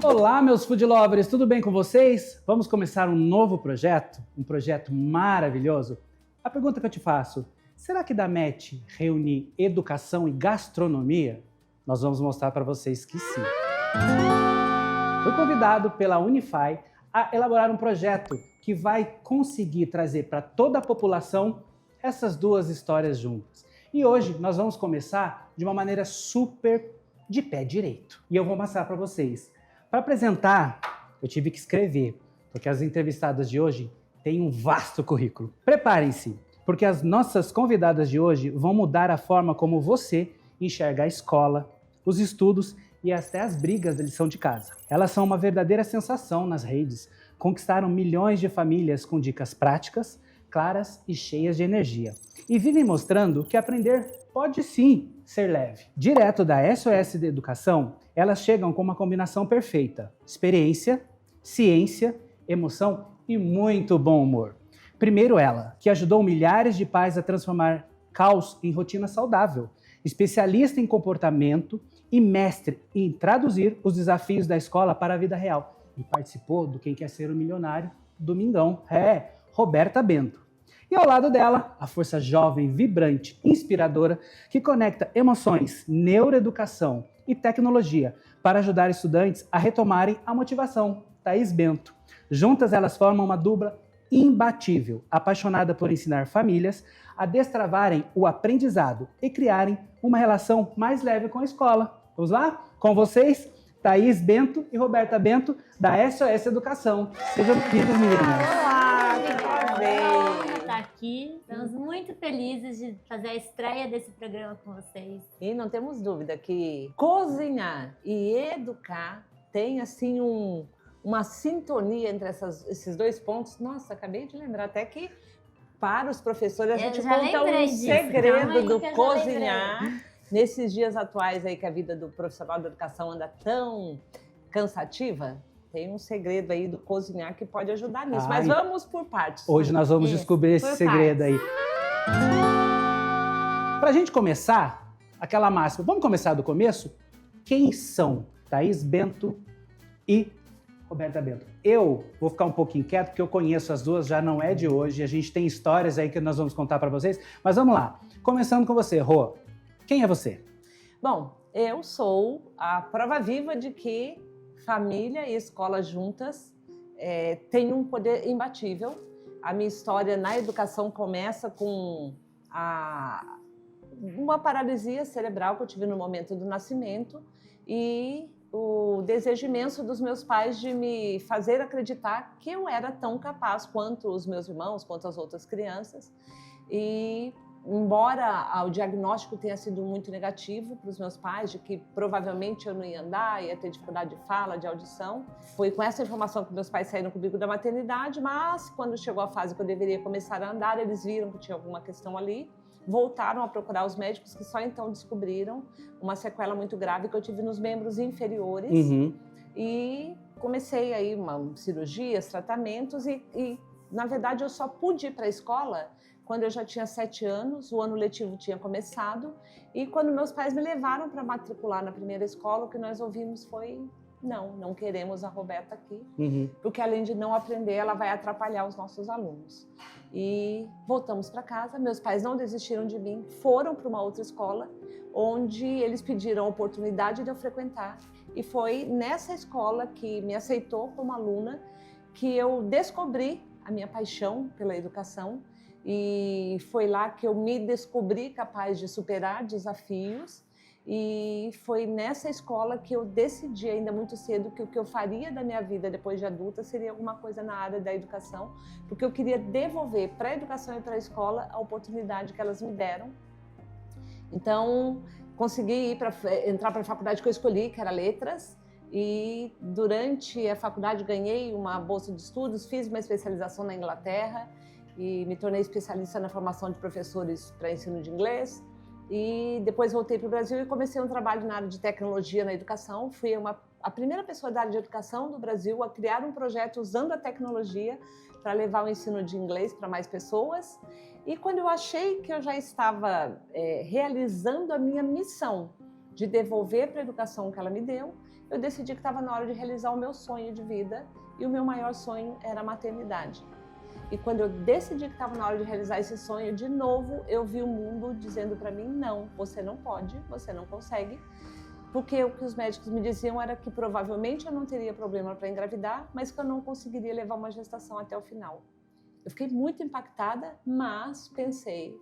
Olá, meus food lovers, tudo bem com vocês? Vamos começar um novo projeto, um projeto maravilhoso? A pergunta que eu te faço, será que dá match reunir educação e gastronomia? Nós vamos mostrar para vocês que sim. Fui convidado pela Unify a elaborar um projeto que vai conseguir trazer para toda a população essas duas histórias juntas. E hoje nós vamos começar de uma maneira super de pé direito. E eu vou mostrar para vocês. Para apresentar, eu tive que escrever, porque as entrevistadas de hoje têm um vasto currículo. Preparem-se, porque as nossas convidadas de hoje vão mudar a forma como você enxerga a escola, os estudos e até as brigas da lição de casa. Elas são uma verdadeira sensação nas redes, conquistaram milhões de famílias com dicas práticas, claras e cheias de energia. E vivem mostrando que aprender pode sim ser leve. Direto da SOS de Educação, elas chegam com uma combinação perfeita: experiência, ciência, emoção e muito bom humor. Primeiro ela, que ajudou milhares de pais a transformar caos em rotina saudável, especialista em comportamento e mestre em traduzir os desafios da escola para a vida real. E participou do Quem Quer Ser um Milionário, Domingão. Roberta Bento. E ao lado dela, a força jovem, vibrante, inspiradora, que conecta emoções, neuroeducação e tecnologia para ajudar estudantes a retomarem a motivação, Thaís Bento. Juntas elas formam uma dupla imbatível, apaixonada por ensinar famílias a destravarem o aprendizado e criarem uma relação mais leve com a escola. Vamos lá? Com vocês, Thaís Bento e Roberta Bento, da SOS Educação. Sejam bem-vindas, meninas. Olá, que prazer estar aqui. Estamos muito felizes de fazer a estreia desse programa com vocês. E não temos dúvida que cozinhar e educar tem assim uma sintonia entre esses dois pontos. Nossa, acabei de lembrar até que para os professores a gente conta um segredo do cozinhar. Nesses dias atuais aí que a vida do profissional da educação anda tão cansativa, tem um segredo aí do cozinhar que pode ajudar nisso. Mas vamos por partes. Hoje nós vamos descobrir esse segredo aí. Pra gente começar, aquela máxima. Vamos começar do começo? Quem são Thaís Bento e Roberta Bento? Eu vou ficar um pouquinho quieto, porque eu conheço as duas, já não é de hoje. A gente tem histórias aí que nós vamos contar para vocês. Mas vamos lá. Começando com você, Rô. Quem é você? Bom, eu sou a prova viva de que família e escola juntas têm um poder imbatível. A minha história na educação começa com uma paralisia cerebral que eu tive no momento do nascimento e o desejo imenso dos meus pais de me fazer acreditar que eu era tão capaz quanto os meus irmãos, quanto as outras crianças. E embora o diagnóstico tenha sido muito negativo para os meus pais, de que provavelmente eu não ia andar, ia ter dificuldade de fala, de audição, foi com essa informação que meus pais saíram comigo da maternidade, mas quando chegou a fase que eu deveria começar a andar, eles viram que tinha alguma questão ali, voltaram a procurar os médicos, que só então descobriram uma sequela muito grave que eu tive nos membros inferiores. E comecei aí cirurgias, tratamentos e na verdade eu só pude ir para a escola quando eu já tinha 7 anos, o ano letivo tinha começado, e quando meus pais me levaram para matricular na primeira escola, o que nós ouvimos foi: não queremos a Roberta aqui, porque além de não aprender, ela vai atrapalhar os nossos alunos. E voltamos para casa, meus pais não desistiram de mim, foram para uma outra escola, onde eles pediram a oportunidade de eu frequentar, e foi nessa escola que me aceitou como aluna que eu descobri a minha paixão pela educação. E foi lá que eu me descobri capaz de superar desafios, e foi nessa escola que eu decidi ainda muito cedo que o que eu faria da minha vida depois de adulta seria alguma coisa na área da educação, porque eu queria devolver para a educação e para a escola a oportunidade que elas me deram. Então, consegui entrar para a faculdade que eu escolhi, que era Letras, e durante a faculdade ganhei uma bolsa de estudos, fiz uma especialização na Inglaterra, e me tornei especialista na formação de professores para ensino de inglês. E depois voltei para o Brasil e comecei um trabalho na área de tecnologia na educação. Fui a primeira pessoa da área de educação do Brasil a criar um projeto usando a tecnologia para levar o ensino de inglês para mais pessoas. E quando eu achei que eu já estava realizando a minha missão de devolver para a educação que ela me deu, eu decidi que estava na hora de realizar o meu sonho de vida, e o meu maior sonho era a maternidade. E quando eu decidi que estava na hora de realizar esse sonho, de novo, eu vi o mundo dizendo para mim, não, você não pode, você não consegue, porque o que os médicos me diziam era que provavelmente eu não teria problema para engravidar, mas que eu não conseguiria levar uma gestação até o final. Eu fiquei muito impactada, mas pensei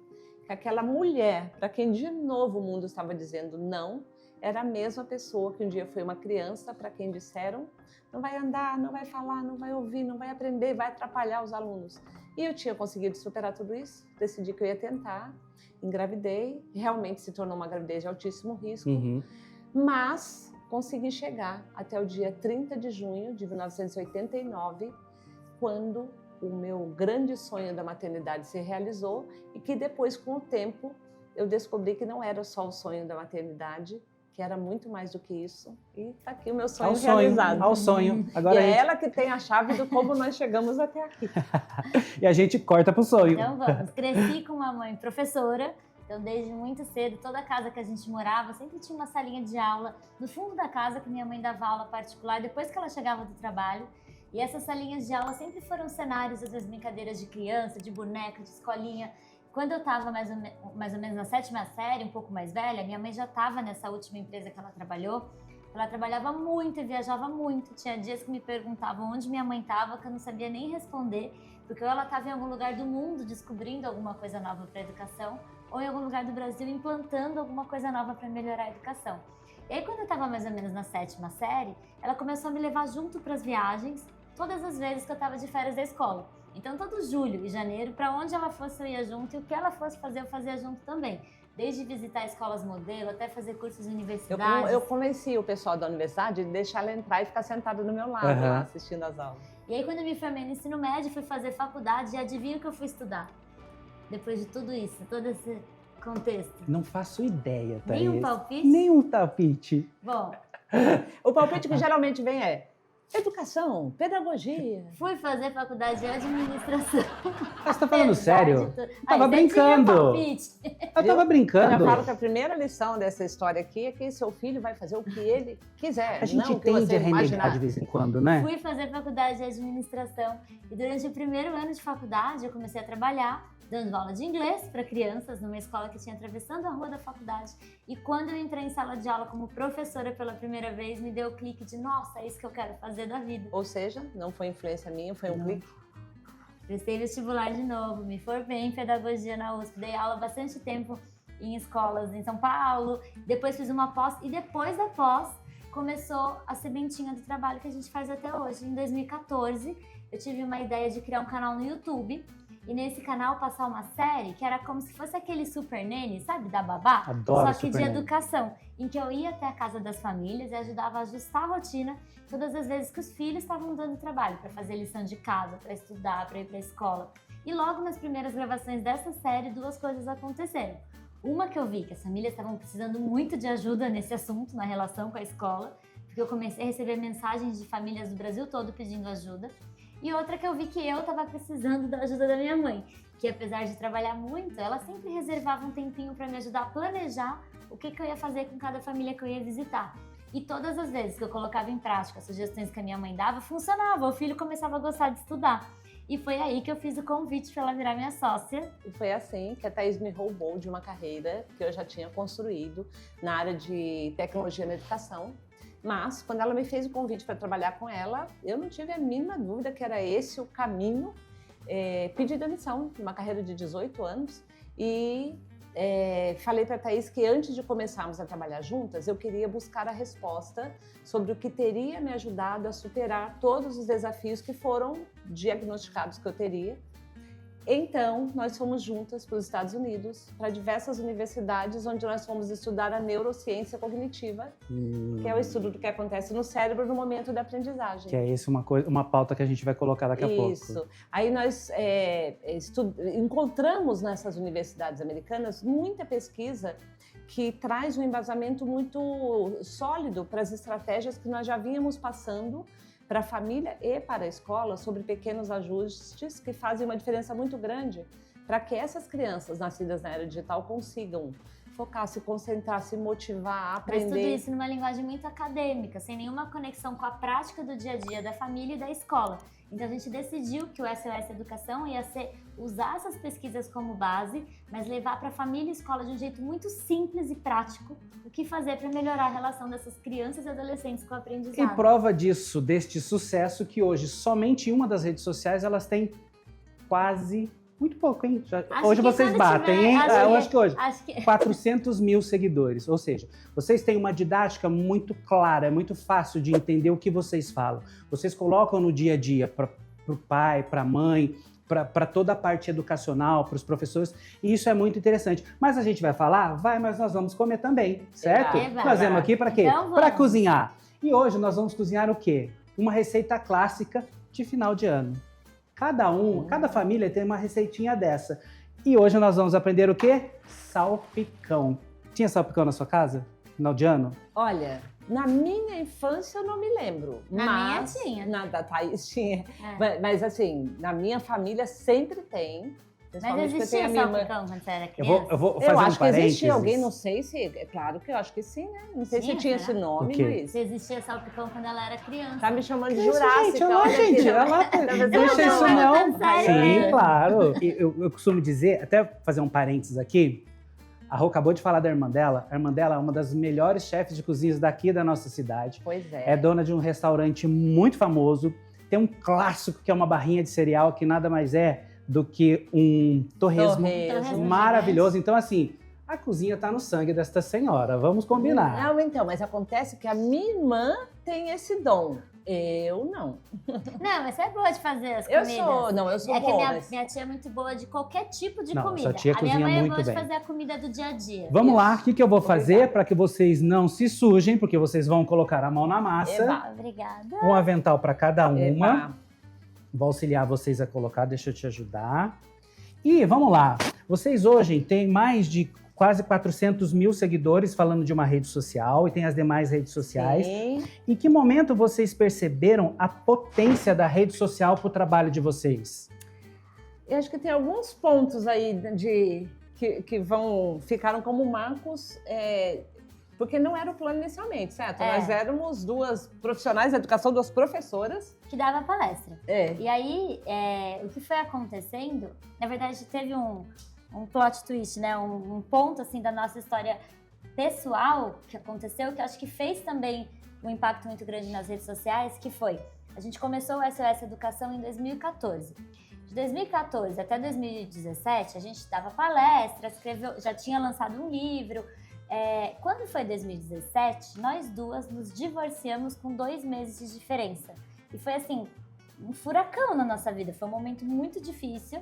que aquela mulher, para quem de novo o mundo estava dizendo não, era a mesma pessoa que um dia foi uma criança para quem disseram não vai andar, não vai falar, não vai ouvir, não vai aprender, vai atrapalhar os alunos. E eu tinha conseguido superar tudo isso, decidi que eu ia tentar, engravidei, realmente se tornou uma gravidez de altíssimo risco, mas consegui chegar até o dia 30 de junho de 1989, quando o meu grande sonho da maternidade se realizou e que depois, com o tempo, eu descobri que não era só o sonho da maternidade, que era muito mais do que isso. E tá aqui o meu sonho realizado. Ao sonho. Agora e é ela que tem a chave do como nós chegamos até aqui. E a gente corta pro sonho. Então vamos. Cresci com uma mãe professora. Então, desde muito cedo, toda casa que a gente morava, sempre tinha uma salinha de aula no fundo da casa que minha mãe dava aula particular depois que ela chegava do trabalho. E essas salinhas de aula sempre foram cenários das brincadeiras de criança, de boneca, de escolinha. Quando eu estava mais ou menos na 7ª série, um pouco mais velha, minha mãe já estava nessa última empresa que ela trabalhou. Ela trabalhava muito e viajava muito. Tinha dias que me perguntavam onde minha mãe estava, que eu não sabia nem responder, porque ou ela estava em algum lugar do mundo descobrindo alguma coisa nova para a educação, ou em algum lugar do Brasil implantando alguma coisa nova para melhorar a educação. E aí, quando eu estava mais ou menos na 7ª série, ela começou a me levar junto para as viagens, todas as vezes que eu estava de férias da escola. Então, todo julho e janeiro, para onde ela fosse eu ia junto, e o que ela fosse fazer eu fazia junto também. Desde visitar escolas modelo até fazer cursos em universidades. Eu convenci o pessoal da universidade de deixar ela entrar e ficar sentada do meu lado lá, assistindo as aulas. E aí, quando eu me formei no ensino médio, fui fazer faculdade e adivinha o que eu fui estudar? Depois de tudo isso, todo esse contexto. Não faço ideia, Thaís. Nem um palpite? Nem um palpite. Bom, o palpite que geralmente vem é educação, pedagogia. Fui fazer faculdade de administração. Você tá falando sério? Eu tava brincando. Eu tava brincando. Eu já falo que a primeira lição dessa história aqui é que seu filho vai fazer o que ele quiser. A gente tende a renegar de vez em quando, né? Fui fazer faculdade de administração e durante o primeiro ano de faculdade eu comecei a trabalhar dando aula de inglês para crianças numa escola que tinha atravessando a rua da faculdade. E quando eu entrei em sala de aula como professora pela primeira vez, me deu o clique de, nossa, é isso que eu quero fazer da vida. Ou seja, não foi influência minha, foi um clique. Prestei vestibular de novo, me formei em pedagogia na USP, dei aula bastante tempo em escolas em São Paulo, depois fiz uma pós e depois da pós começou a sementinha do trabalho que a gente faz até hoje. Em 2014, eu tive uma ideia de criar um canal no YouTube e nesse canal passar uma série que era como se fosse aquele Super Nanny, sabe, da babá? Adoro só que Super de Nanny. Educação, em que eu ia até a casa das famílias e ajudava a ajustar a rotina todas as vezes que os filhos estavam dando trabalho para fazer lição de casa, para estudar, para ir para a escola. E logo nas primeiras gravações dessa série, duas coisas aconteceram. Uma que eu vi que as famílias estavam precisando muito de ajuda nesse assunto, na relação com a escola, porque eu comecei a receber mensagens de famílias do Brasil todo pedindo ajuda. E outra que eu vi que eu estava precisando da ajuda da minha mãe, que apesar de trabalhar muito, ela sempre reservava um tempinho para me ajudar a planejar o que eu ia fazer com cada família que eu ia visitar. E todas as vezes que eu colocava em prática as sugestões que a minha mãe dava, funcionava, o filho começava a gostar de estudar. E foi aí que eu fiz o convite para ela virar minha sócia. E foi assim que a Thaís me roubou de uma carreira que eu já tinha construído na área de tecnologia na educação. Mas, quando ela me fez o convite para trabalhar com ela, eu não tive a mínima dúvida que era esse o caminho. Pedi demissão de uma carreira de 18 anos e falei para a Thaís que antes de começarmos a trabalhar juntas, eu queria buscar a resposta sobre o que teria me ajudado a superar todos os desafios que foram diagnosticados que eu teria. Então, nós fomos juntas para os Estados Unidos, para diversas universidades, onde nós fomos estudar a neurociência cognitiva, que é o estudo do que acontece no cérebro no momento da aprendizagem. Que é isso, uma pauta que a gente vai colocar daqui a pouco. Isso. Aí nós encontramos nessas universidades americanas muita pesquisa que traz um embasamento muito sólido para as estratégias que nós já vínhamos passando para a família e para a escola sobre pequenos ajustes que fazem uma diferença muito grande para que essas crianças nascidas na era digital consigam focar, se concentrar, se motivar, Mas tudo aprender. isso numa linguagem muito acadêmica, sem nenhuma conexão com a prática do dia a dia da família e da escola. Então a gente decidiu que o SOS Educação ia ser usar essas pesquisas como base, mas levar para a família e escola de um jeito muito simples e prático o que fazer para melhorar a relação dessas crianças e adolescentes com o aprendizado. E prova disso, deste sucesso, que hoje somente uma das redes sociais elas têm quase, muito pouco, hein? Hoje vocês batem, hein? Eu acho que hoje. 400 mil seguidores. Ou seja, vocês têm uma didática muito clara, é muito fácil de entender o que vocês falam. Vocês colocam no dia a dia para o pai, para a mãe, para toda a parte educacional, para os professores, e isso é muito interessante. Mas a gente vai falar? Vai, mas nós vamos comer também, certo? Nós viemos aqui para quê? Então Para cozinhar. E hoje nós vamos cozinhar o quê? Uma receita clássica de final de ano. Cada família tem uma receitinha dessa. E hoje nós vamos aprender o quê? Salpicão. Tinha salpicão na sua casa? Final de ano? Olha, na minha infância eu não me lembro. Na minha tinha. Na da Thaís tinha. É. Mas assim, na minha família sempre tem. Mas Principalmente porque tem existia a minha irmã. salpicão quando você era criança? Eu vou fazer Eu um acho que parênteses. existia alguém, não sei se. É claro que eu acho que sim, né? Não sei se tinha esse nome, O quê? Luiz. Se existia salpicão quando ela era criança. Tá me chamando de Isso, Jurássica. gente, olha lá, olha aqui, gente, não. olha lá. Deixa isso não, não. tá sério, Sim, né? claro. E eu costumo dizer, até fazer um parênteses aqui, a Rô acabou de falar da irmã dela. A irmã dela é uma das melhores chefes de cozinhas daqui da nossa cidade. Pois É dona de um restaurante muito famoso. Tem um clássico que é uma barrinha de cereal que nada mais é do que um torresmo maravilhoso. Então, assim, a cozinha tá no sangue desta senhora. Vamos combinar. Não, então, mas acontece que a minha irmã tem esse dom. Eu não. Não, mas você é boa de fazer as Eu comidas. eu sou É que boa. minha tia é muito boa de qualquer tipo de Não, comida. sua tia A minha cozinha mãe é muito boa bem. de fazer a comida do dia a dia. Vamos lá, o que eu vou fazer Obrigada. para que vocês não se sujem, porque vocês vão colocar a mão na massa. Eba. Obrigada. Um avental para cada uma. Eba. Vou auxiliar vocês a colocar, deixa eu te ajudar. E vamos lá, vocês hoje têm mais de quase 400 mil seguidores falando de uma rede social e tem as demais redes sociais. Sim. Em que momento vocês perceberam a potência da rede social para o trabalho de vocês? Eu acho que tem alguns pontos aí que ficaram como marcos, porque não era o plano inicialmente, certo? É. Nós éramos duas profissionais da educação, duas professoras. Que dava palestra. É. E aí, o que foi acontecendo, na verdade, teve um plot twist, né? Um ponto, assim, da nossa história pessoal que aconteceu, que eu acho que fez também um impacto muito grande nas redes sociais, que foi, a gente começou o SOS Educação em 2014. De 2014 até 2017, a gente dava palestra, escreveu, já tinha lançado um livro. Quando foi 2017, nós duas nos divorciamos com 2 meses de diferença. E foi, assim, um furacão na nossa vida. Foi um momento muito difícil.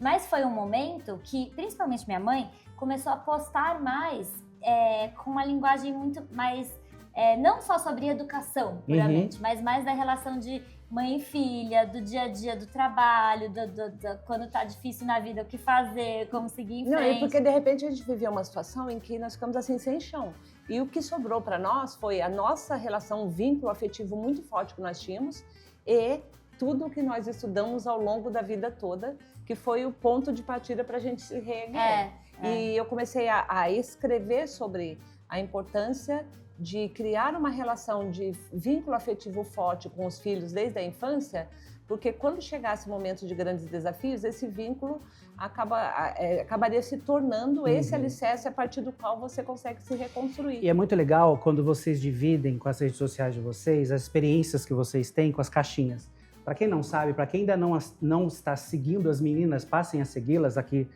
Mas foi um momento que, principalmente minha mãe, começou a postar mais com uma linguagem muito mais, não só sobre educação, puramente, mas mais da relação de mãe e filha, do dia a dia, do trabalho, quando tá difícil na vida, o que fazer, como seguir em frente. Não, é porque de repente a gente vivia uma situação em que nós ficamos assim sem chão. E o que sobrou para nós foi a nossa relação, um vínculo afetivo muito forte que nós tínhamos e tudo que nós estudamos ao longo da vida toda, que foi o ponto de partida para a gente se reerguer. E eu comecei a escrever sobre a importância de criar uma relação de vínculo afetivo forte com os filhos desde a infância, porque quando chegasse o momento de grandes desafios, esse vínculo acabaria se tornando esse alicerce a partir do qual você consegue se reconstruir. E é muito legal quando vocês dividem com as redes sociais de vocês as experiências que vocês têm com as caixinhas. Para quem não sabe, para quem ainda não está seguindo as meninas, passem a segui-las aqui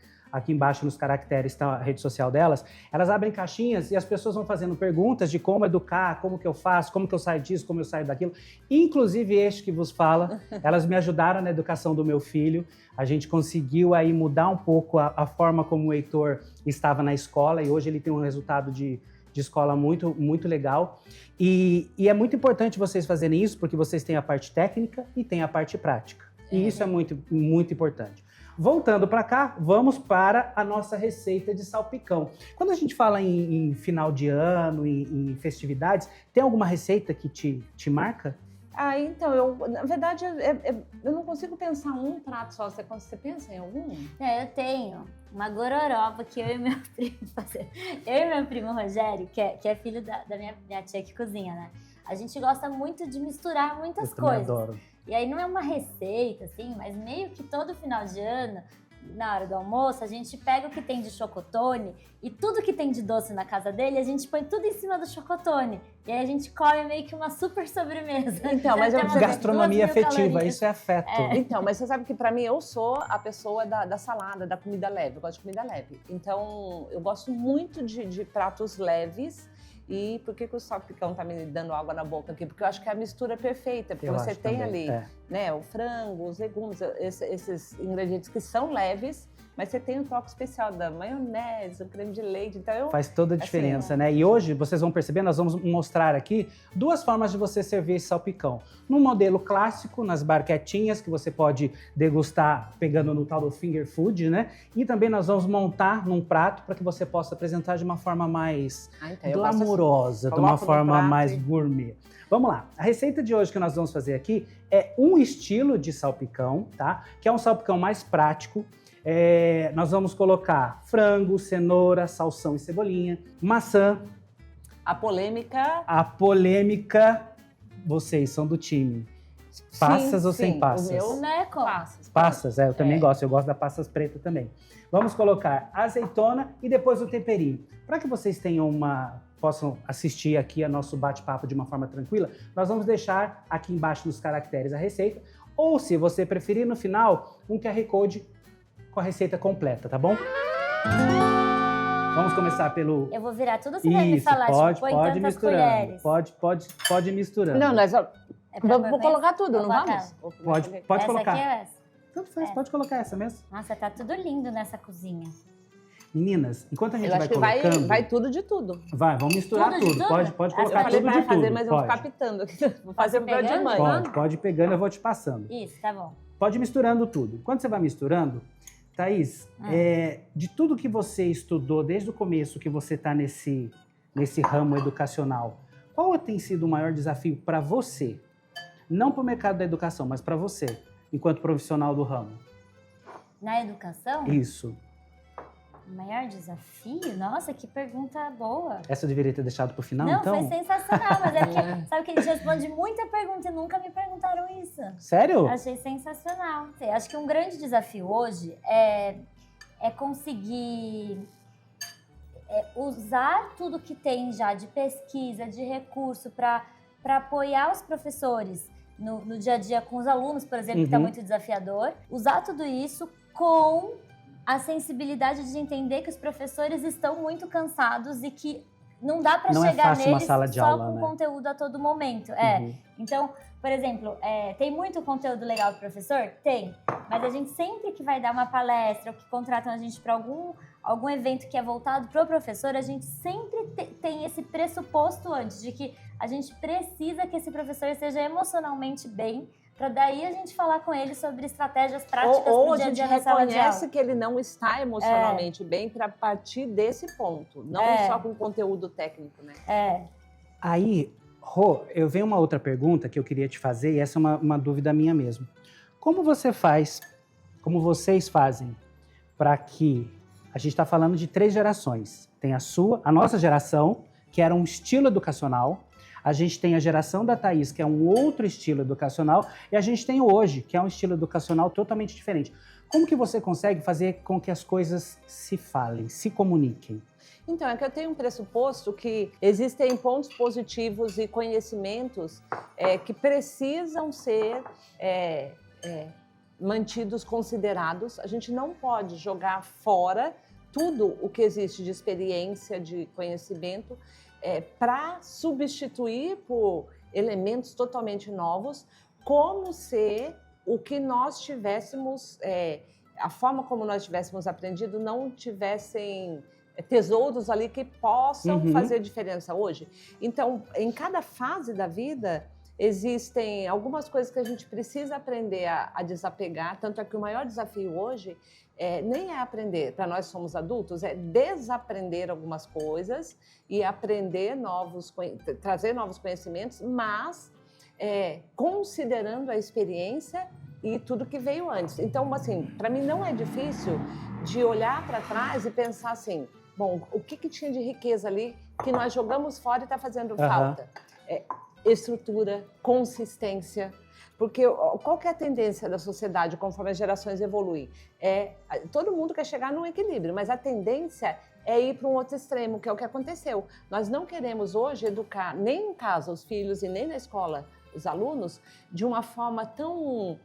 embaixo nos caracteres está a rede social delas. Elas abrem caixinhas e as pessoas vão fazendo perguntas de como educar, como que eu faço, como que eu saio disso, como eu saio daquilo. Inclusive este que vos fala, elas me ajudaram na educação do meu filho. A gente conseguiu aí mudar um pouco a forma como o Heitor estava na escola e hoje ele tem um resultado de escola muito, muito legal. E é muito importante vocês fazerem isso porque vocês têm a parte técnica e têm a parte prática. E isso é muito, muito importante. Voltando para cá, vamos para a nossa receita de salpicão. Quando a gente fala em final de ano, em festividades, tem alguma receita que te marca? Então, na verdade, eu não consigo pensar um prato só. Você pensa em algum? Eu tenho uma gororoba que eu e meu primo fazemos. Eu e meu primo Rogério, que é filho da minha tia que cozinha, né? A gente gosta muito de misturar muitas Eu também coisas. adoro. E aí não é uma receita, assim, mas meio que todo final de ano, na hora do almoço, a gente pega o que tem de chocotone e tudo que tem de doce na casa dele, a gente põe tudo em cima do chocotone. E aí a gente come meio que uma super sobremesa. Então, mas Deve ter umas Gastronomia 2.000 afetiva, calorias. isso é afeto. Então, mas você sabe que pra mim eu sou a pessoa da salada, da comida leve. Eu gosto de comida leve. Então, eu gosto muito de pratos leves. E por que o salpicão tá me dando água na boca aqui? Porque eu acho que é a mistura perfeita. Porque Eu você acho tem também, ali, né, o frango, os legumes, esses ingredientes que são leves, mas você tem um toque especial da maionese, o creme de leite. Então, Faz toda a diferença, né? E hoje, vocês vão perceber, nós vamos mostrar aqui duas formas de você servir esse salpicão. No modelo clássico, nas barquetinhas, que você pode degustar pegando no tal do finger food, né? E também nós vamos montar num prato para que você possa apresentar de uma forma mais então, eu gosto glamourosa, assim, de uma coloco no forma prato mais e- gourmet. Vamos lá. A receita de hoje que nós vamos fazer aqui é um estilo de salpicão, tá? Que é um salpicão mais prático. Nós vamos colocar frango, cenoura, salsão e cebolinha, maçã. A polêmica... A polêmica, vocês são do time. Passas ou sem passas? O meu, Né, como? passas. Passas, eu também gosto. Eu gosto da passas preta também. Vamos colocar azeitona e depois o temperinho. Para que vocês possam assistir aqui a nosso bate-papo de uma forma tranquila, nós vamos deixar aqui embaixo nos caracteres a receita. Ou, se você preferir, no final, um QR Code com a receita completa, tá bom? Vamos começar pelo... Eu vou virar tudo, você vai me falar, pode põe pode tantas misturando. colheres. Pode ir misturando. Não, nós É pra vou pôr colocar tudo, Vou não colocar. vamos? Pode essa colocar. aqui é essa? Tanto faz, pode colocar essa mesmo. Nossa, tá tudo lindo nessa cozinha. Meninas, enquanto a gente Eu vai acho que colocando... vai tudo de tudo. Vamos misturar Tudo de tudo. tudo? Pode Eu colocar Eu falei tudo pra de fazer, tudo. mas eu vou Pode. ficar pitando aqui. Vou fazer o papel de pegando? mãe. Pode ir pegando, eu vou te passando. Isso, tá bom. Pode ir misturando tudo. Quando você vai misturando, Thaís, de tudo que você estudou desde o começo, que você está nesse ramo educacional, qual tem sido o maior desafio para você? Não para o mercado da educação, mas para você, enquanto profissional do ramo. Na educação, Isso. o maior desafio? Nossa, que pergunta boa. Essa eu deveria ter deixado para o final, Não, então? foi sensacional, mas é que, sabe que a gente responde muita pergunta e nunca me perguntaram isso. Sério? Achei sensacional. Acho que um grande desafio hoje é conseguir usar tudo que tem já de pesquisa, de recurso para apoiar os professores no dia a dia com os alunos, por exemplo, que está muito desafiador. Usar tudo isso com a sensibilidade de entender que os professores estão muito cansados e que não dá para Não é chegar fácil uma neles sala de só aula, com né? conteúdo a todo momento. Uhum. Então, por exemplo, tem muito conteúdo legal do professor? Tem. Mas a gente sempre que vai dar uma palestra ou que contratam a gente para algum evento que é voltado para o professor, a gente sempre tem esse pressuposto antes de que a gente precisa que esse professor esteja emocionalmente bem, para daí a gente falar com ele sobre estratégias práticas Ou pro a dia a gente dia na sala de aula. reconhece que ele não está emocionalmente bem para partir desse ponto, não só com conteúdo técnico, né? Aí, Rô, eu venho uma outra pergunta que eu queria te fazer, e essa é uma dúvida minha mesmo. Como vocês fazem para que... A gente está falando de 3 gerações. Tem a nossa geração, que era um estilo educacional. A gente tem a geração da Thaís, que é um outro estilo educacional. E a gente tem o hoje, que é um estilo educacional totalmente diferente. Como que você consegue fazer com que as coisas se falem, se comuniquem? Então, é que eu tenho um pressuposto que existem pontos positivos e conhecimentos que precisam ser mantidos, considerados. A gente não pode jogar fora tudo o que existe de experiência, de conhecimento, para substituir por elementos totalmente novos, como se o que nós tivéssemos, a forma como nós tivéssemos aprendido, não tivessem tesouros ali que possam fazer diferença hoje. Então, em cada fase da vida, existem algumas coisas que a gente precisa aprender a desapegar, tanto é que o maior desafio hoje nem é aprender, para nós somos adultos, é desaprender algumas coisas e aprender trazer novos conhecimentos, mas considerando a experiência e tudo que veio antes. Então, assim, para mim não é difícil de olhar para trás e pensar assim, bom, o que tinha de riqueza ali que nós jogamos fora e está fazendo falta? Estrutura, consistência. Porque qual que é a tendência da sociedade conforme as gerações evoluem? Todo mundo quer chegar num equilíbrio, mas a tendência é ir para um outro extremo, que é o que aconteceu. Nós não queremos hoje educar nem em casa os filhos e nem na escola os alunos de uma forma tão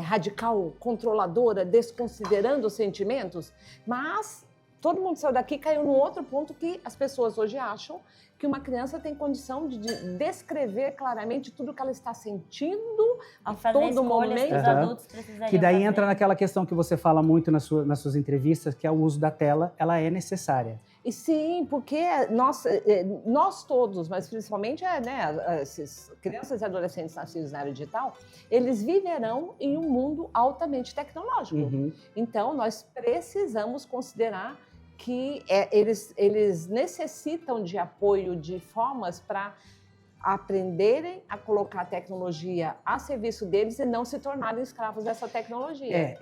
radical, controladora, desconsiderando os sentimentos, mas todo mundo saiu daqui e caiu num outro ponto que as pessoas hoje acham que uma criança tem condição de descrever claramente tudo que ela está sentindo a todo momento. Que os adultos precisariam que daí fazer. entra naquela questão que você fala muito nas suas entrevistas, que é o uso da tela, ela é necessária. E sim, porque nós todos, mas principalmente essas crianças e adolescentes nascidos na era digital, eles viverão em um mundo altamente tecnológico. Uhum. Então, nós precisamos considerar que eles necessitam de apoio, de formas para aprenderem a colocar a tecnologia a serviço deles e não se tornarem escravos dessa tecnologia.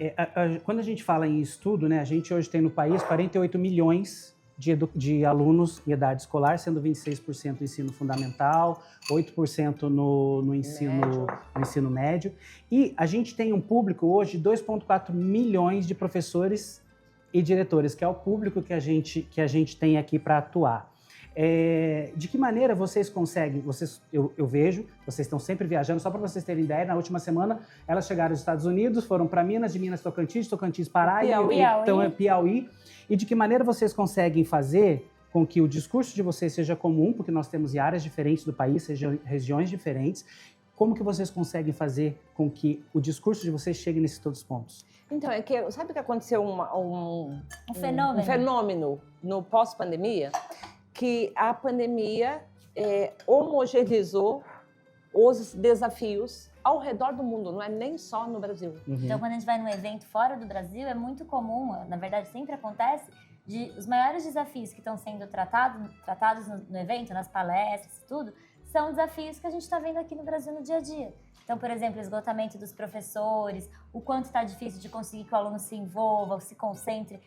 Quando a gente fala em estudo, né, a gente hoje tem no país 48 milhões de alunos em idade escolar, sendo 26% no ensino fundamental, 8% no ensino médio. E a gente tem um público hoje de 2,4 milhões de professores e diretores, que é o público que a gente tem aqui para atuar. De que maneira vocês conseguem? Eu vejo, vocês estão sempre viajando, só para vocês terem ideia, na última semana elas chegaram aos Estados Unidos, foram para Minas, de Minas Tocantins, Pará, Piauí. E de que maneira vocês conseguem fazer com que o discurso de vocês seja comum, porque nós temos áreas diferentes do país, regiões diferentes, como que vocês conseguem fazer com que o discurso de vocês chegue nesses todos os pontos? Então, sabe que aconteceu um fenômeno no pós-pandemia? Que a pandemia homogeneizou os desafios ao redor do mundo, não é nem só no Brasil. Uhum. Então, quando a gente vai num evento fora do Brasil, é muito comum, na verdade sempre acontece, os maiores desafios que estão sendo tratados no evento, nas palestras e tudo, são desafios que a gente está vendo aqui no Brasil no dia a dia. Então, por exemplo, o esgotamento dos professores, o quanto está difícil de conseguir que o aluno se envolva, se concentre.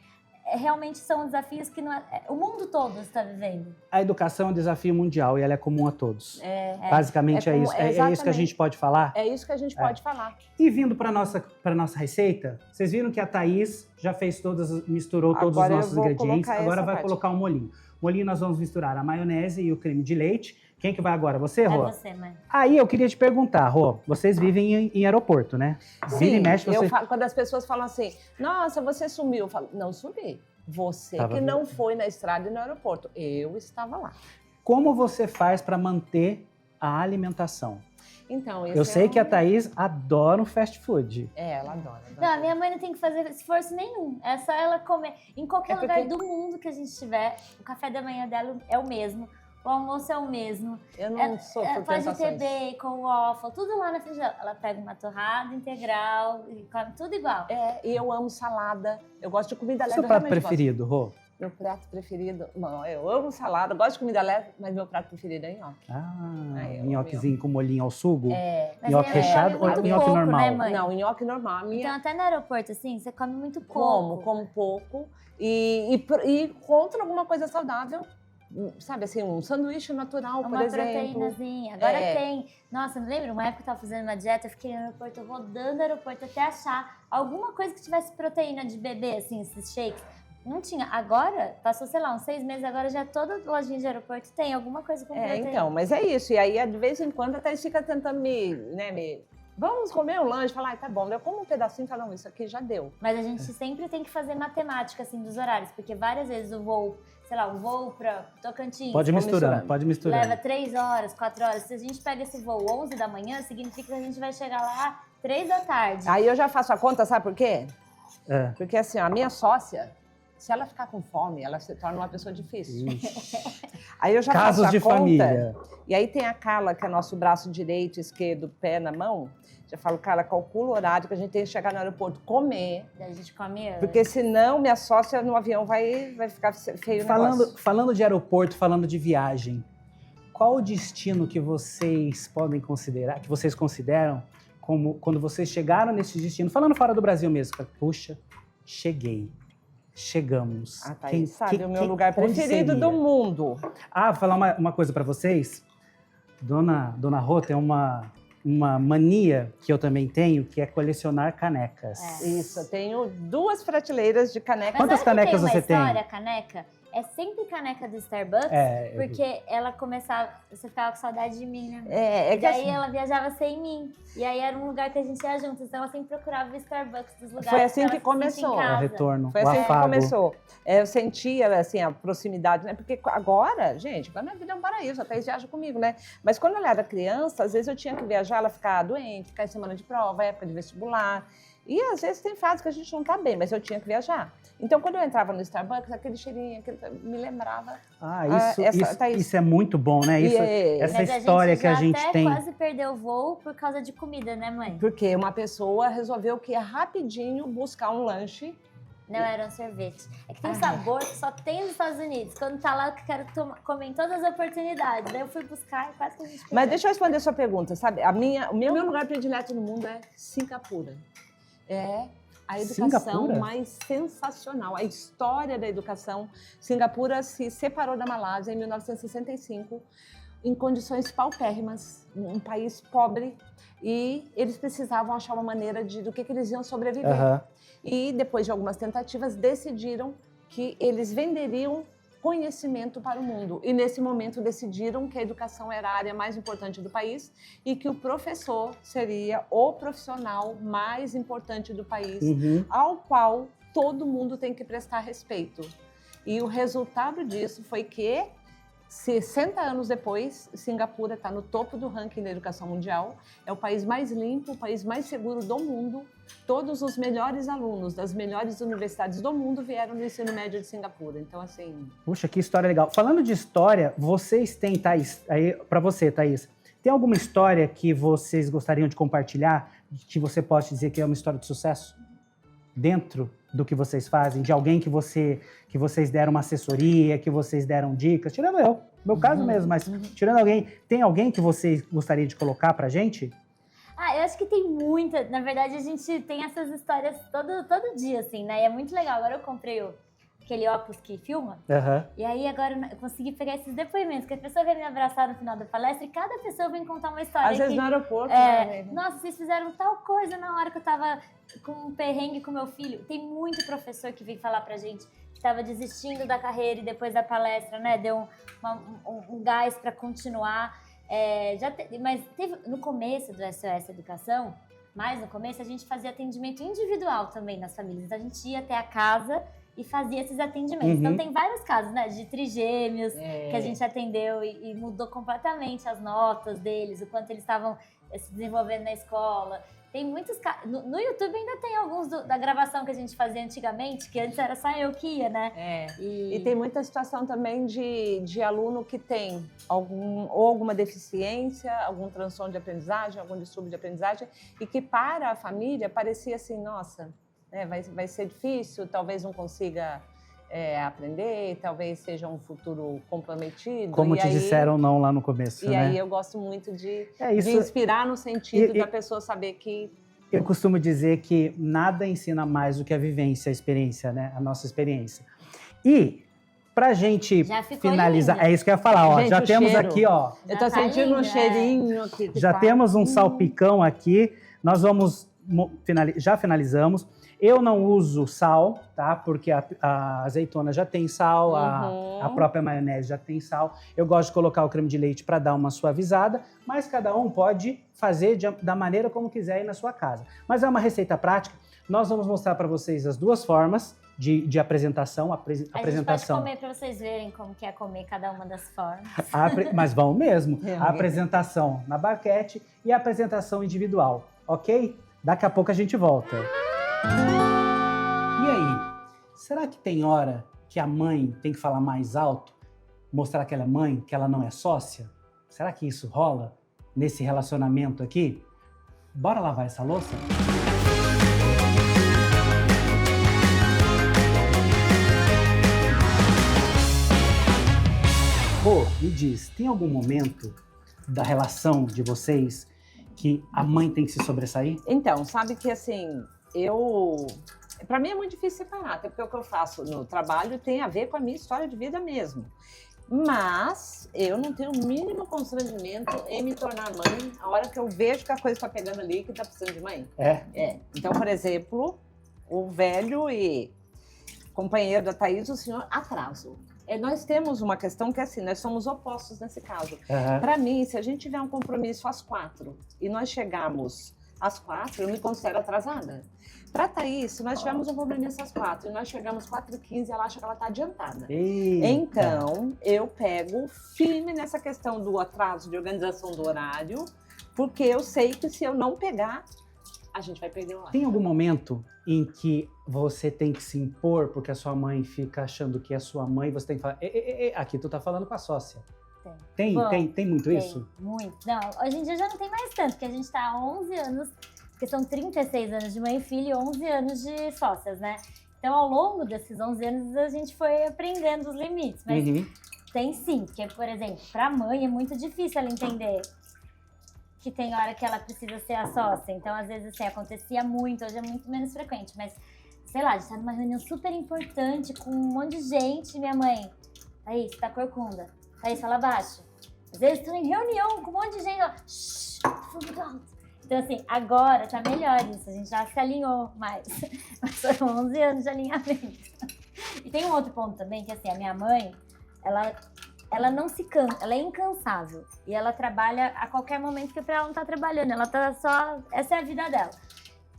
Realmente são desafios que o mundo todo está vivendo. A educação é um desafio mundial e ela é comum a todos. Basicamente é isso. É isso que a gente pode falar? É isso que a gente pode falar. E vindo para a nossa receita, vocês viram que a Thaís já fez misturou todos os nossos ingredientes. Agora vai colocar um molhinho. Molinho nós vamos misturar a maionese e o creme de leite. Quem que vai agora? Você, Rô? É você, mãe. Aí eu queria te perguntar, Rô, vocês vivem em aeroporto, né? Sim, Vira e mexe, quando as pessoas falam assim, nossa, você sumiu. Eu falo, não sumi. Você que não foi na estrada e no aeroporto. Eu estava lá. Como você faz para manter a alimentação? Então, eu sei que a Thaís adora um fast food. Ela adora. Não, a minha mãe não tem que fazer esforço nenhum. É só ela comer. Em qualquer lugar do mundo que a gente estiver, o café da manhã dela é o mesmo. O almoço é o mesmo. Eu não sou por pode ter bacon, waffle, tudo lá na frente dela. Ela pega uma torrada integral e come tudo igual. E eu amo salada. Eu gosto de comida leve. Seu prato preferido, Rô? Meu prato preferido... Bom, eu amo salada, gosto de comida leve, mas meu prato preferido é nhoque. Nhoquezinho com molhinho ao sugo? Nhoque recheado ou nhoque pouco, normal? Né, mãe? Não, nhoque normal. Então até no aeroporto, assim, você come muito pouco. Como pouco. E contra alguma coisa saudável, sabe assim, um sanduíche natural, por exemplo. Uma proteínazinha. Agora tem... Nossa, não lembro? Uma época eu tava fazendo uma dieta, eu fiquei no aeroporto, rodando o aeroporto até achar alguma coisa que tivesse proteína de bebê, assim, esses shakes. Não tinha. Agora, passou, sei lá, uns 6 meses, agora já toda lojinha de aeroporto tem alguma coisa com proteína. Então, mas é isso. E aí, de vez em quando, até fica tentando vamos comer um lanche, falar, tá bom, eu como um pedacinho e falo, não, isso aqui já deu. Mas a gente sempre tem que fazer matemática, assim, dos horários, porque várias vezes o voo, sei lá, um voo pra Tocantins. Pode misturando. Leva 3 horas, 4 horas. Se a gente pega esse voo 11 da manhã, significa que a gente vai chegar lá 3 da tarde. Aí eu já faço a conta, sabe por quê? Porque assim, a minha sócia, se ela ficar com fome, ela se torna uma pessoa difícil. Aí eu já Casos faço a de conta, família. E aí tem a Carla, que é nosso braço direito, esquerdo, pé na mão. Já falo, Carla, calcula o horário que a gente tem que chegar no aeroporto, comer. A gente come antes. Porque senão minha sócia no avião vai ficar feio o negócio. Falando de aeroporto, falando de viagem, qual o destino que vocês podem considerar, que vocês consideram como quando vocês chegaram nesse destino, falando fora do Brasil mesmo, puxa, chegamos. Thaís sabe o meu lugar preferido do mundo. Vou falar uma coisa para vocês. Dona Rô tem uma mania que eu também tenho, que é colecionar canecas. Isso, eu tenho 2 prateleiras de canecas. Quantas canecas você tem? História, caneca? É sempre caneca do Starbucks, porque ela começava, você ficava com saudade de mim, né? E daí ela viajava sem mim. E aí era um lugar que a gente ia juntos, então ela sempre procurava o Starbucks dos lugares. Foi assim que começou. O retorno, foi assim que começou. Eu sentia, assim, a proximidade, né? Porque agora, gente, agora minha vida é um paraíso, até viaja comigo, né? Mas quando eu era criança, às vezes eu tinha que viajar, ela ficar doente, ficar em semana de prova, época de vestibular. E às vezes tem fases que a gente não tá bem, mas eu tinha que viajar. Então, quando eu entrava no Starbucks, aquele cheirinho, me lembrava. Isso é muito bom, né? Essa história que a gente tem. A gente quase perdeu o voo por causa de comida, né, mãe? Porque uma pessoa resolveu que ia rapidinho buscar um lanche. Não, era um sorvete. É que tem um sabor que só tem nos Estados Unidos. Quando tá lá, eu quero comer em todas as oportunidades. Daí eu fui buscar e quase que a gente perdeu. Mas deixa eu responder a sua pergunta, sabe? O meu lugar predileto no mundo é Singapura. É a educação mais sensacional, a história da educação. Singapura se separou da Malásia em 1965, em condições paupérrimas, um país pobre, e eles precisavam achar uma maneira do que eles iam sobreviver. E depois de algumas tentativas, decidiram que eles venderiam conhecimento para o mundo. E nesse momento decidiram que a educação era a área mais importante do país e que o professor seria o profissional mais importante do país, ao qual todo mundo tem que prestar respeito. E o resultado disso foi que 60 anos depois, Singapura está no topo do ranking da educação mundial. É o país mais limpo, o país mais seguro do mundo. Todos os melhores alunos das melhores universidades do mundo vieram do ensino médio de Singapura. Então, assim... Puxa, que história legal. Falando de história, vocês têm, Thaís, para você, Thaís, tem alguma história que vocês gostariam de compartilhar, que você pode dizer que é uma história de sucesso? Dentro do que vocês fazem, de alguém que vocês deram uma assessoria, que vocês deram dicas, tirando eu, meu caso mesmo, mas tirando alguém, tem alguém que vocês gostariam de colocar pra gente? Eu acho que tem muita, na verdade a gente tem essas histórias todo dia, assim, né, e é muito legal. Agora eu comprei aquele óculos que filma, e aí agora eu consegui pegar esses depoimentos, que a pessoa vem me abraçar no final da palestra e cada pessoa vem contar uma história. Às vezes no aeroporto, né? Nossa, vocês fizeram tal coisa na hora que eu tava com um perrengue com meu filho. Tem muito professor que vem falar pra gente que tava desistindo da carreira e depois da palestra, né, deu um gás pra continuar. Mas teve, no começo do SOS Educação, mais no começo, a gente fazia atendimento individual também nas famílias. Então, a gente ia até a casa e fazia esses atendimentos. Então tem vários casos, né, de trigêmeos que a gente atendeu e mudou completamente as notas deles, o quanto eles estavam se desenvolvendo na escola. Tem muitos casos. No YouTube ainda tem alguns da gravação que a gente fazia antigamente, que antes era só eu que ia, né? E tem muita situação também de aluno que tem alguma deficiência, algum transtorno de aprendizagem, algum distúrbio de aprendizagem, e que para a família parecia assim, nossa, né, vai ser difícil, talvez não consiga aprender, talvez seja um futuro comprometido. Como te disseram não lá no começo, e né? aí eu gosto muito de inspirar no sentido da pessoa saber que... Eu costumo dizer que nada ensina mais do que a vivência, a experiência, né? A nossa experiência. E pra gente finalizar, lindo. É isso que eu ia falar, ó. Gente, já temos cheiro. aqui, ó. Eu tô sentindo um cheirinho aqui. Já temos um salpicão aqui. Nós vamos já finalizamos. Eu não uso sal, tá? Porque a azeitona já tem sal, a própria maionese já tem sal. Eu gosto de colocar o creme de leite para dar uma suavizada, mas cada um pode fazer da maneira como quiser aí na sua casa. Mas é uma receita prática. Nós vamos mostrar para vocês as duas formas de apresentação. A gente pode comer para vocês verem como que é comer cada uma das formas. Mas vão mesmo. A apresentação na barquete e a apresentação individual, ok? Daqui a pouco a gente volta. E aí, será que tem hora que a mãe tem que falar mais alto, mostrar que ela é mãe, que ela não é sócia? Será que isso rola nesse relacionamento aqui? Bora lavar essa louça? Rô, me diz, tem algum momento da relação de vocês que a mãe tem que se sobressair? Então, sabe que assim, para mim é muito difícil separar, até porque o que eu faço no trabalho tem a ver com a minha história de vida mesmo. Mas eu não tenho o mínimo constrangimento em me tornar mãe a hora que eu vejo que a coisa está pegando ali, que está precisando de mãe. É? Então, por exemplo, o velho e companheiro da Thaís, o senhor atraso. Nós temos uma questão que é assim, nós somos opostos nesse caso. Aham. Para mim, se a gente tiver um compromisso às 4 e nós chegarmos às 4, eu me considero atrasada. Para Thaís, se nós tivermos um compromisso às 4 e nós chegamos às 4h15, ela acha que ela está adiantada. Eita. Então, eu pego firme nessa questão do atraso de organização do horário, porque eu sei que se eu não pegar, a gente vai perder o horário. Tem algum momento em que você tem que se impor porque a sua mãe fica achando que é sua mãe, você tem que falar, aqui tu tá falando com a sócia. Tem Bom, muito Tem, isso? muito. Não, hoje em dia já não tem mais tanto, porque a gente tá há 11 anos, porque são 36 anos de mãe e filho e 11 anos de sócias, né? Então, ao longo desses 11 anos, a gente foi aprendendo os limites. Mas tem sim, porque, por exemplo, pra mãe é muito difícil ela entender que tem hora que ela precisa ser a sócia. Então, às vezes, assim, acontecia muito, hoje é muito menos frequente. Mas, sei lá, a gente tá numa reunião super importante com um monte de gente, minha mãe, Thaís, tá corcunda. Thaís, fala baixo. Às vezes, tô em reunião com um monte de gente, ó, shh, tô falando alto. Então, assim, agora tá melhor isso, a gente já se alinhou mais. Mas foram 11 anos de alinhamento. E tem um outro ponto também, que assim, a minha mãe, ela não se cansa, ela é incansável. E ela trabalha a qualquer momento, que pra ela não tá trabalhando, ela tá só, essa é a vida dela.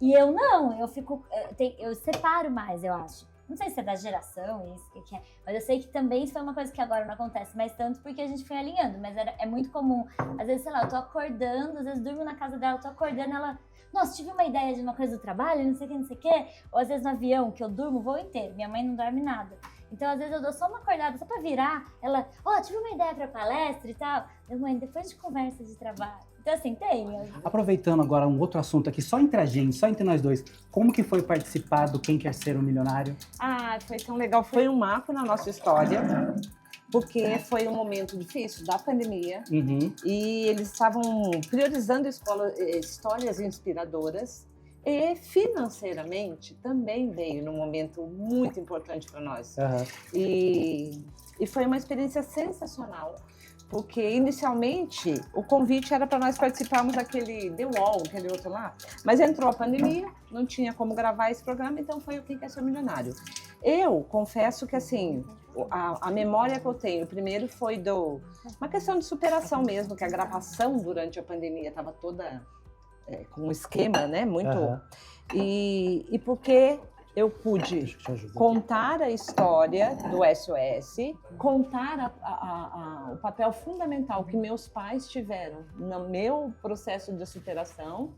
E eu não, eu separo mais, eu acho. Não sei se é da geração, isso, o que é. Mas eu sei que também isso foi uma coisa que agora não acontece mais tanto, porque a gente foi alinhando. Mas é muito comum. Às vezes, sei lá, eu tô acordando, às vezes durmo na casa dela, eu tô acordando, ela... Nossa, tive uma ideia de uma coisa do trabalho, não sei o que, não sei o que. Ou às vezes no avião, que eu durmo o voo inteiro. Minha mãe não dorme nada. Então, às vezes eu dou só uma acordada, só pra virar. Ela, tive uma ideia pra palestra e tal. Eu, mãe, depois de conversa de trabalho. Então, assim, tem. Aproveitando agora um outro assunto aqui, só entre a gente, só entre nós dois. Como que foi participar do Quem Quer Ser um Milionário? Foi tão legal. Foi um marco na nossa história, porque foi um momento difícil da pandemia. E eles estavam priorizando histórias inspiradoras. E financeiramente também veio num momento muito importante para nós. E foi uma experiência sensacional. Porque, inicialmente, o convite era para nós participarmos daquele The Wall, aquele outro lá. Mas entrou a pandemia, não tinha como gravar esse programa, então foi o Quem Quer Ser Milionário. Eu confesso que, assim, a memória que eu tenho, primeiro foi uma questão de superação mesmo, que a gravação durante a pandemia estava toda com um esquema, né, muito... E porque... eu pude contar a história do SOS, contar o papel fundamental que meus pais tiveram no meu processo de superação.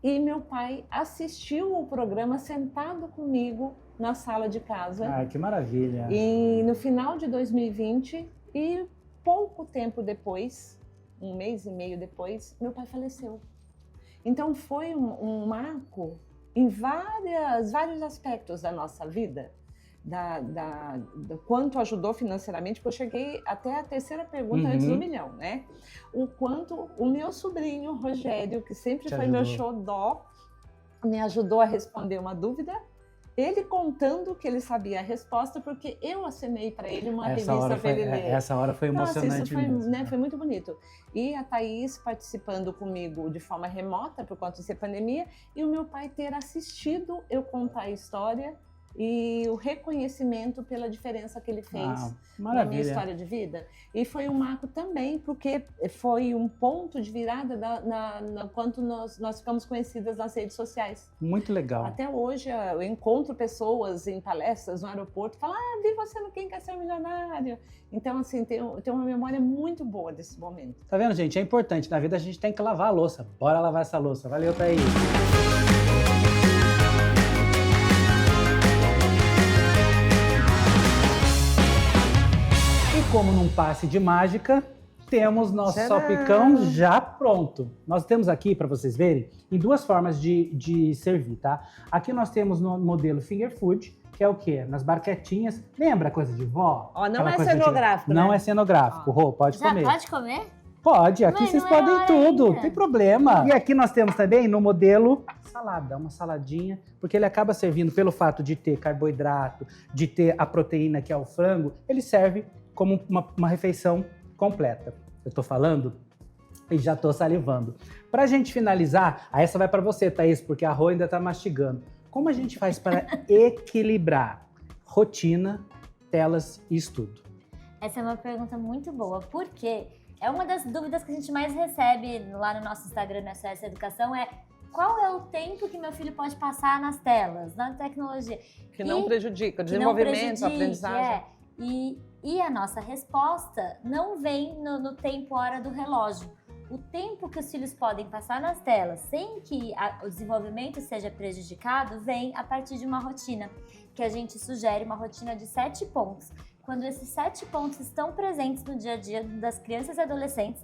E meu pai assistiu o programa sentado comigo na sala de casa. Ah, que maravilha! E no final de 2020, e pouco tempo depois, um mês e meio depois, meu pai faleceu. Então foi um marco em vários aspectos da nossa vida, do quanto ajudou financeiramente, porque eu cheguei até a terceira pergunta antes do milhão, né? O quanto o meu sobrinho, Rogério, que sempre foi meu xodó, me ajudou a responder uma dúvida, ele contando que ele sabia a resposta, porque eu assinei para ele uma revista para ele ler. Essa hora foi emocionante. Nossa, isso foi, mesmo, né, foi muito bonito. E a Thaís participando comigo de forma remota, por conta de ser pandemia, e o meu pai ter assistido eu contar a história e o reconhecimento pela diferença que ele fez na minha história de vida. E foi um marco também, porque foi um ponto de virada quanto nós ficamos conhecidas nas redes sociais. Muito legal. Até hoje eu encontro pessoas em palestras no aeroporto, falam, vi você no Quem Quer Ser Milionário. Então, assim, tem uma memória muito boa desse momento. Tá vendo, gente? É importante. Na vida a gente tem que lavar a louça. Bora lavar essa louça. Valeu, Thaís. Como num passe de mágica, temos nosso Tcharam! salpicão já pronto. Nós temos aqui, para vocês verem, em duas formas de servir, tá? Aqui nós temos no modelo finger food, que é o quê? Nas barquetinhas. Lembra a coisa de vó? Ó, não Aquela é coisa cenográfico, Não né? é cenográfico, Rô, pode Já comer. pode comer? Pode, aqui Mãe, vocês não é podem hora tudo, ainda. não tem problema. E aqui nós temos também no modelo salada, uma saladinha, porque ele acaba servindo pelo fato de ter carboidrato, de ter a proteína que é o frango, ele serve como uma refeição completa. Eu tô falando e já tô salivando. Pra gente finalizar, essa vai para você, Thaís, porque a Rô ainda tá mastigando. Como a gente faz para equilibrar rotina, telas e estudo? Essa é uma pergunta muito boa, porque é uma das dúvidas que a gente mais recebe lá no nosso Instagram, no SOS Educação, é qual é o tempo que meu filho pode passar nas telas, na tecnologia? Que não prejudica o que não desenvolvimento, a prejudique, aprendizagem. E a nossa resposta não vem no tempo hora do relógio. O tempo que os filhos podem passar nas telas sem que o desenvolvimento seja prejudicado vem a partir de uma rotina, que a gente sugere uma rotina de 7 pontos. Quando esses 7 pontos estão presentes no dia a dia das crianças e adolescentes,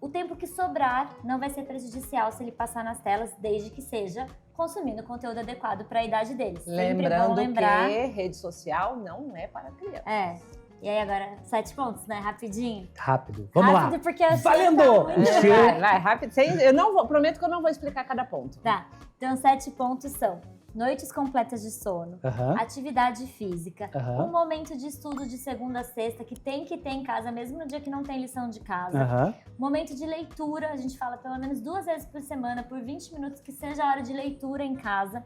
o tempo que sobrar não vai ser prejudicial se ele passar nas telas, desde que seja consumindo conteúdo adequado para a idade deles. Sempre bom Lembrando lembrar que rede social não é para criança. É. E aí agora, 7 pontos, né? Rapidinho. Rápido, vamos Rápido, lá. porque a Valendo! tá muito... Vai, rápido. Eu não vou, prometo que eu não vou explicar cada ponto. Tá, então 7 pontos são noites completas de sono, Aham, atividade física, Aham. um momento de estudo de segunda a sexta que tem que ter em casa, mesmo no dia que não tem lição de casa. aham. Momento de leitura, a gente fala pelo menos 2 vezes por semana, por 20 minutos, que seja a hora de leitura em casa.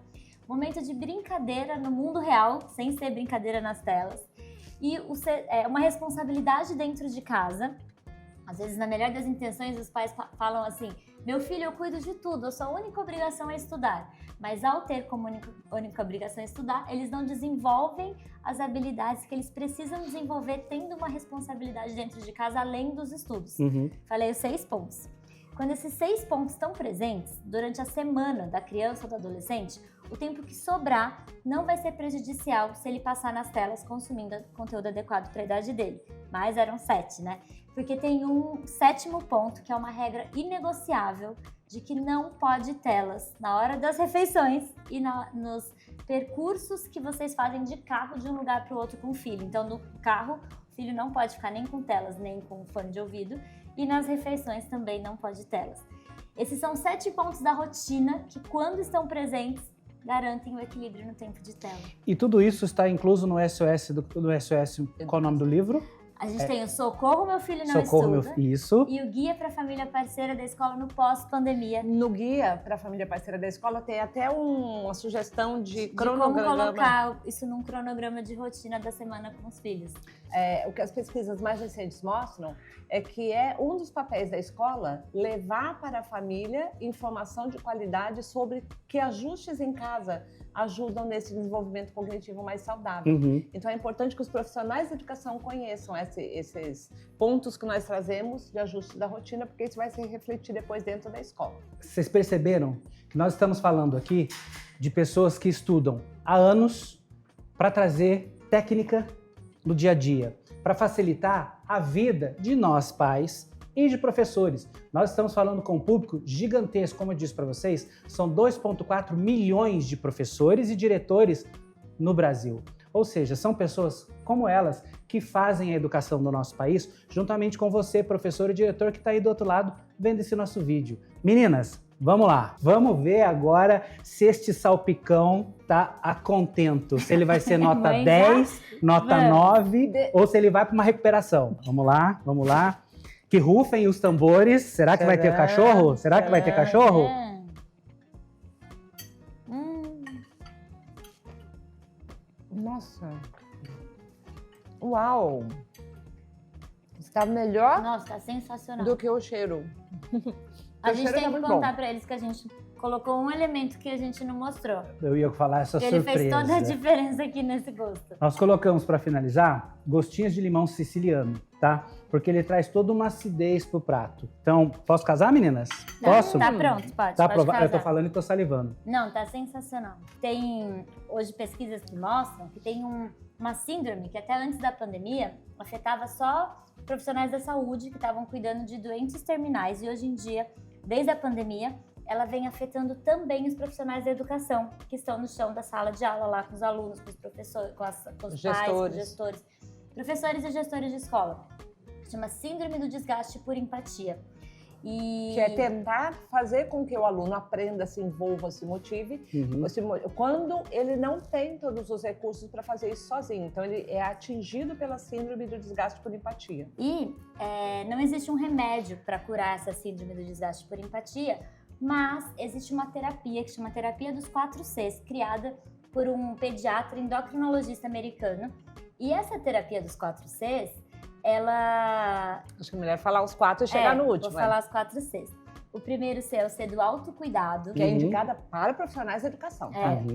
Momento de brincadeira no mundo real, sem ser brincadeira nas telas. E uma responsabilidade dentro de casa. Às vezes, na melhor das intenções, os pais falam assim: meu filho, eu cuido de tudo, a sua única obrigação é estudar. Mas ao ter como única obrigação estudar, eles não desenvolvem as habilidades que eles precisam desenvolver tendo uma responsabilidade dentro de casa, além dos estudos. Uhum. Falei os 6 pontos. Quando esses 6 pontos estão presentes, durante a semana da criança ou do adolescente, o tempo que sobrar não vai ser prejudicial se ele passar nas telas consumindo conteúdo adequado para a idade dele. Mas eram 7, né? Porque tem um 7º ponto, que é uma regra inegociável de que não pode telas na hora das refeições e nos percursos que vocês fazem de carro de um lugar para o outro com o filho. Então, no carro, o filho não pode ficar nem com telas, nem com fone de ouvido. E nas refeições também não pode telas. Esses são 7 pontos da rotina que, quando estão presentes, garantem o equilíbrio no tempo de tela. E tudo isso está incluso no SOS, do SOS, qual é o nome do livro? A gente tem o Socorro, Meu Filho Não Socorro, Estuda. Isso. E o Guia para a Família Parceira da Escola no Pós-Pandemia. No guia para a família parceira da escola tem até uma sugestão de De cronograma. como colocar isso num cronograma de rotina da semana com os filhos. O que as pesquisas mais recentes mostram é que é um dos papéis da escola levar para a família informação de qualidade sobre que ajustes em casa ajudam nesse desenvolvimento cognitivo mais saudável. Uhum. Então é importante que os profissionais da educação conheçam esses pontos que nós trazemos de ajuste da rotina, porque isso vai se refletir depois dentro da escola. Vocês perceberam que nós estamos falando aqui de pessoas que estudam há anos para trazer técnica no dia a dia, para facilitar a vida de nós pais e de professores. Nós estamos falando com um público gigantesco, como eu disse para vocês, são 2,4 milhões de professores e diretores no Brasil. Ou seja, são pessoas como elas que fazem a educação do nosso país, juntamente com você, professor e diretor, que está aí do outro lado vendo esse nosso vídeo. Meninas, vamos lá. Vamos ver agora se este salpicão tá a contento. Se ele vai ser nota Mãe, 10, nota Vamos. 9 ou se ele vai para uma recuperação. Vamos lá, vamos lá. Que rufem os tambores. Será que vai ter cachorro? Será que vai ter cachorro? Nossa! Uau! Está melhor Nossa, tá sensacional. do que o cheiro. A O gente cheiro tem tá que muito contar bom. pra eles que a gente colocou um elemento que a gente não mostrou. Eu ia falar essa Ele surpresa. fez toda a diferença aqui nesse gosto. Nós colocamos, para finalizar, gostinhas de limão siciliano, tá? Porque ele traz toda uma acidez pro prato. Então, posso casar, meninas? Posso? Tá pronto, pode. Tá pode aprovado? Eu tô casar. falando e tô salivando. Não, tá sensacional. Tem hoje pesquisas que mostram que tem uma síndrome que até antes da pandemia afetava só profissionais da saúde que estavam cuidando de doentes terminais. E hoje em dia, desde a pandemia, ela vem afetando também os profissionais da educação, que estão no chão da sala de aula, lá com os alunos, com os professores, com os pais, com os gestores. Professores e gestores de escola. Chama Síndrome do Desgaste por Empatia. Que é tentar fazer com que o aluno aprenda, se envolva, se motive, quando ele não tem todos os recursos para fazer isso sozinho. Então, ele é atingido pela síndrome do desgaste por empatia. E não existe um remédio para curar essa síndrome do desgaste por empatia, mas existe uma terapia que chama Terapia dos 4 Cs, criada por um pediatra endocrinologista americano. E essa terapia dos 4 Cs, ela... Acho que é melhor falar os 4 e chegar no último. Vou falar os 4 Cs. O primeiro C é o C do autocuidado. Que é indicada para profissionais da educação.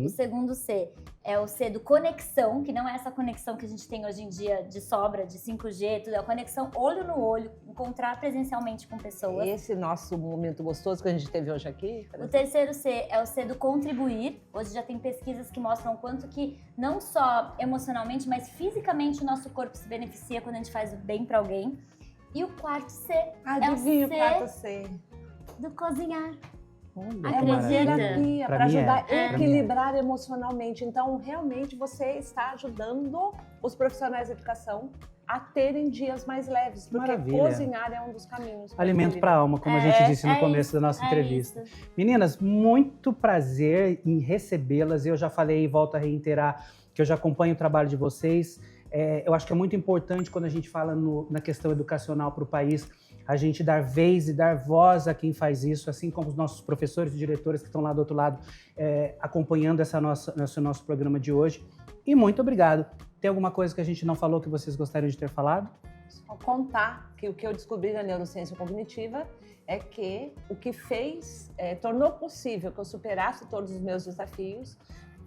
O segundo C é o C do conexão, que não é essa conexão que a gente tem hoje em dia de sobra, de 5G, tudo. É a conexão olho no olho, encontrar presencialmente com pessoas. Esse nosso momento gostoso que a gente teve hoje aqui. O terceiro C é o C do contribuir. Hoje já tem pesquisas que mostram o quanto que, não só emocionalmente, mas fisicamente o nosso corpo se beneficia quando a gente faz o bem para alguém. E o quarto C Adivinha o quarto C. Do cozinhar. É uma terapia para ajudar a equilibrar emocionalmente. Então, realmente, você está ajudando os profissionais da educação a terem dias mais leves, porque cozinhar é um dos caminhos. Alimento para a alma, como a gente disse no começo da nossa entrevista. Meninas, muito prazer em recebê-las. Eu já falei e volto a reiterar que eu já acompanho o trabalho de vocês. Eu acho que é muito importante quando a gente fala na questão educacional para o país, a gente dar vez e dar voz a quem faz isso, assim como os nossos professores e diretores que estão lá do outro lado acompanhando esse nosso programa de hoje. E muito obrigado. Tem alguma coisa que a gente não falou que vocês gostariam de ter falado? Só contar que o que eu descobri na neurociência cognitiva é que o que tornou possível que eu superasse todos os meus desafios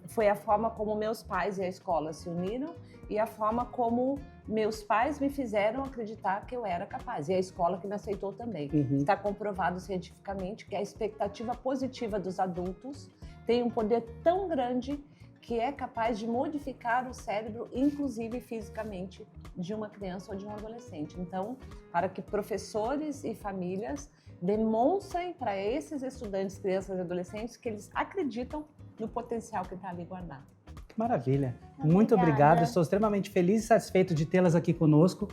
foi a forma como meus pais e a escola se uniram e a forma como meus pais me fizeram acreditar que eu era capaz. E a escola que me aceitou também. Está comprovado cientificamente que a expectativa positiva dos adultos tem um poder tão grande que é capaz de modificar o cérebro, inclusive fisicamente, de uma criança ou de um adolescente. Então, para que professores e famílias demonstrem para esses estudantes, crianças e adolescentes que eles acreditam no potencial que está ali guardado. Maravilha. Muito obrigado. Estou extremamente feliz e satisfeito de tê-las aqui conosco.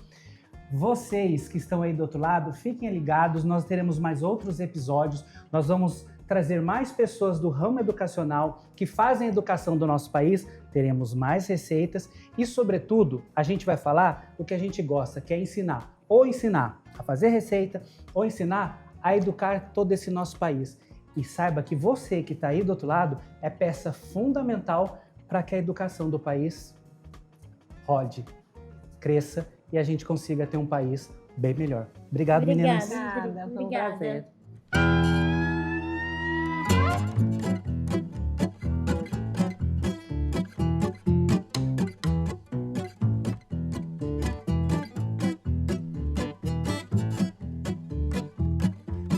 Vocês que estão aí do outro lado, fiquem ligados. Nós teremos mais outros episódios. Nós vamos trazer mais pessoas do ramo educacional que fazem a educação do nosso país. Teremos mais receitas e, sobretudo, a gente vai falar o que a gente gosta, que é ensinar. Ou ensinar a fazer receita, ou ensinar a educar todo esse nosso país. E saiba que você que está aí do outro lado é peça fundamental para que a educação do país rode, cresça e a gente consiga ter um país bem melhor. Obrigado, meninas. Obrigada, foi um prazer.